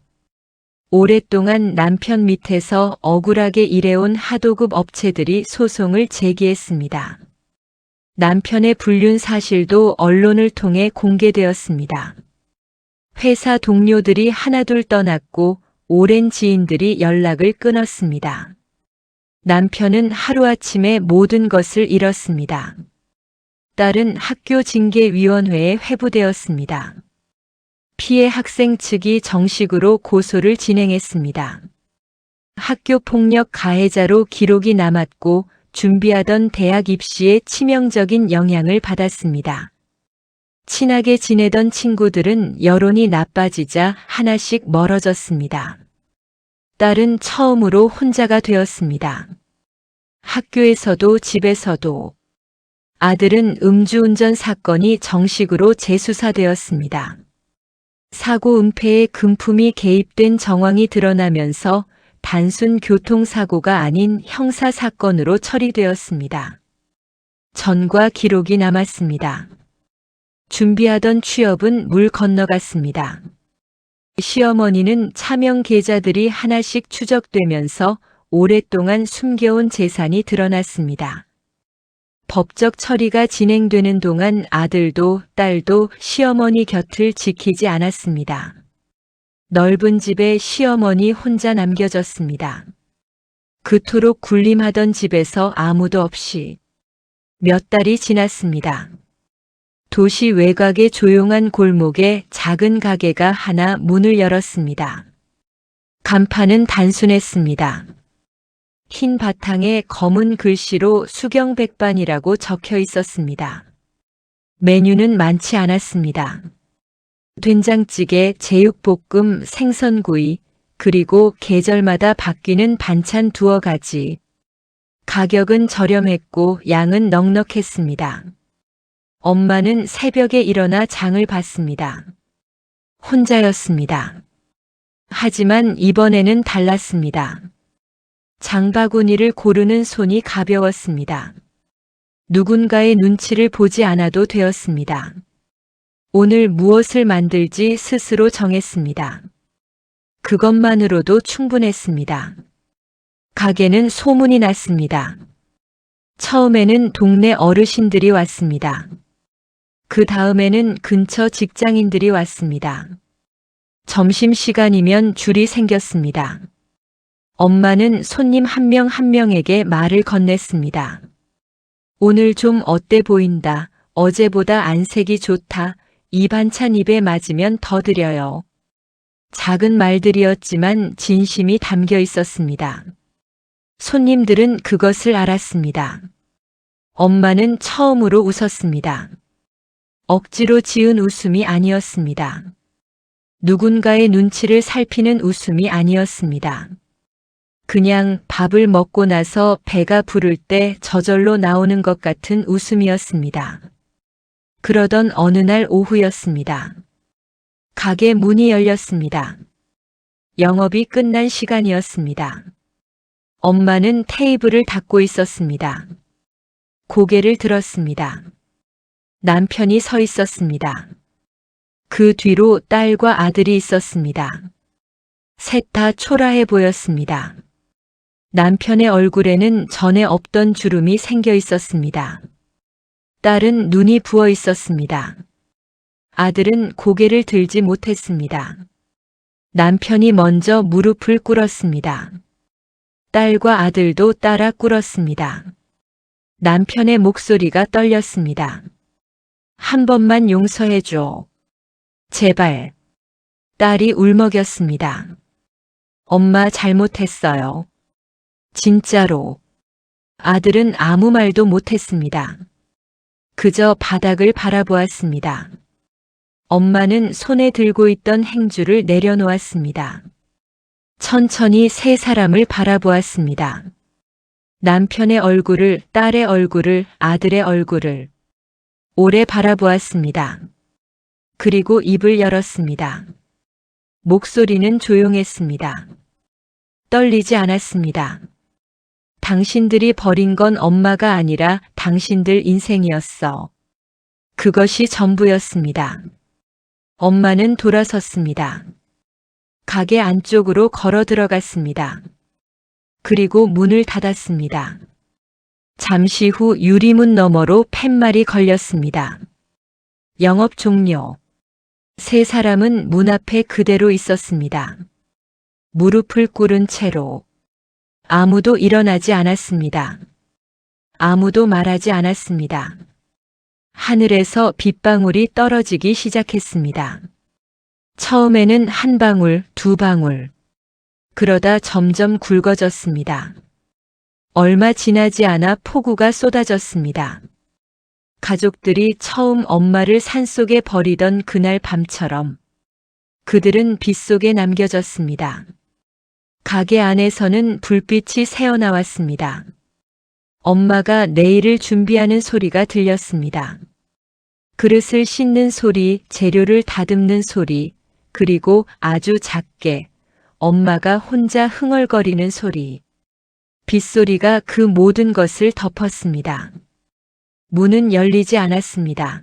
오랫동안 남편 밑에서 억울하게 일해온 하도급 업체들이 소송을 제기했습니다. 남편의 불륜 사실도 언론을 통해 공개되었습니다. 회사 동료들이 하나둘 떠났고 오랜 지인들이 연락을 끊었습니다. 남편은 하루아침에 모든 것을 잃었습니다. 딸은 학교 징계위원회에 회부되었습니다. 피해 학생 측이 정식으로 고소를 진행했습니다. 학교 폭력 가해자로 기록이 남았고 준비하던 대학 입시에 치명적인 영향을 받았습니다. 친하게 지내던 친구들은 여론이 나빠지자 하나씩 멀어졌습니다. 딸은 처음으로 혼자가 되었습니다. 학교에서도 집에서도. 아들은 음주운전 사건이 정식으로 재수사되었습니다. 사고 은폐에 금품이 개입된 정황이 드러나면서 단순 교통사고가 아닌 형사사건으로 처리되었습니다. 전과 기록이 남았습니다. 준비하던 취업은 물 건너갔습니다. 시어머니는 차명 계좌들이 하나씩 추적되면서 오랫동안 숨겨온 재산이 드러났습니다. 법적 처리가 진행되는 동안 아들도 딸도 시어머니 곁을 지키지 않았습니다. 넓은 집에 시어머니 혼자 남겨졌습니다. 그토록 군림하던 집에서 아무도 없이 몇 달이 지났습니다. 도시 외곽의 조용한 골목에 작은 가게가 하나 문을 열었습니다. 간판은 단순했습니다. 흰 바탕에 검은 글씨로 수경백반이라고 적혀 있었습니다. 메뉴는 많지 않았습니다. 된장찌개, 제육볶음, 생선구이, 그리고 계절마다 바뀌는 반찬 두어 가지. 가격은 저렴했고 양은 넉넉했습니다. 엄마는 새벽에 일어나 장을 봤습니다. 혼자였습니다. 하지만 이번에는 달랐습니다. 장바구니를 고르는 손이 가벼웠습니다. 누군가의 눈치를 보지 않아도 되었습니다. 오늘 무엇을 만들지 스스로 정했습니다. 그것만으로도 충분했습니다. 가게는 소문이 났습니다. 처음에는 동네 어르신들이 왔습니다. 그 다음에는 근처 직장인들이 왔습니다. 점심시간이면 줄이 생겼습니다. 엄마는 손님 한 명 한 명에게 말을 건넸습니다. 오늘 좀 어때 보인다. 어제보다 안색이 좋다. 이 반찬 입에 맞으면 더 드려요. 작은 말들이었지만 진심이 담겨 있었습니다. 손님들은 그것을 알았습니다. 엄마는 처음으로 웃었습니다. 억지로 지은 웃음이 아니었습니다. 누군가의 눈치를 살피는 웃음이 아니었습니다. 그냥 밥을 먹고 나서 배가 부를 때 저절로 나오는 것 같은 웃음이었습니다. 그러던 어느 날 오후였습니다. 가게 문이 열렸습니다. 영업이 끝난 시간이었습니다. 엄마는 테이블을 닦고 있었습니다. 고개를 들었습니다. 남편이 서 있었습니다. 그 뒤로 딸과 아들이 있었습니다. 셋 다 초라해 보였습니다. 남편의 얼굴에는 전에 없던 주름이 생겨 있었습니다. 딸은 눈이 부어 있었습니다. 아들은 고개를 들지 못했습니다. 남편이 먼저 무릎을 꿇었습니다. 딸과 아들도 따라 꿇었습니다. 남편의 목소리가 떨렸습니다. 한 번만 용서해줘. 제발. 딸이 울먹였습니다. 엄마 잘못했어요. 진짜로. 아들은 아무 말도 못했습니다. 그저 바닥을 바라보았습니다. 엄마는 손에 들고 있던 행주를 내려놓았습니다. 천천히 세 사람을 바라보았습니다. 남편의 얼굴을, 딸의 얼굴을, 아들의 얼굴을. 오래 바라보았습니다. 그리고 입을 열었습니다. 목소리는 조용했습니다. 떨리지 않았습니다. 당신들이 버린 건 엄마가 아니라 당신들 인생이었어. 그것이 전부였습니다. 엄마는 돌아섰습니다. 가게 안쪽으로 걸어 들어갔습니다. 그리고 문을 닫았습니다. 잠시 후 유리문 너머로 팻말이 걸렸습니다. 영업 종료. 세 사람은 문 앞에 그대로 있었습니다. 무릎을 꿇은 채로. 아무도 일어나지 않았습니다. 아무도 말하지 않았습니다. 하늘에서 빗방울이 떨어지기 시작했습니다. 처음에는 한 방울, 두 방울. 그러다 점점 굵어졌습니다. 얼마 지나지 않아 폭우가 쏟아졌습니다. 가족들이 처음 엄마를 산속에 버리던 그날 밤처럼 그들은 빗속에 남겨졌습니다. 가게 안에서는 불빛이 새어나왔습니다. 엄마가 내일을 준비하는 소리가 들렸습니다. 그릇을 씻는 소리, 재료를 다듬는 소리, 그리고 아주 작게 엄마가 혼자 흥얼거리는 소리. 빗소리가 그 모든 것을 덮었습니다. 문은 열리지 않았습니다.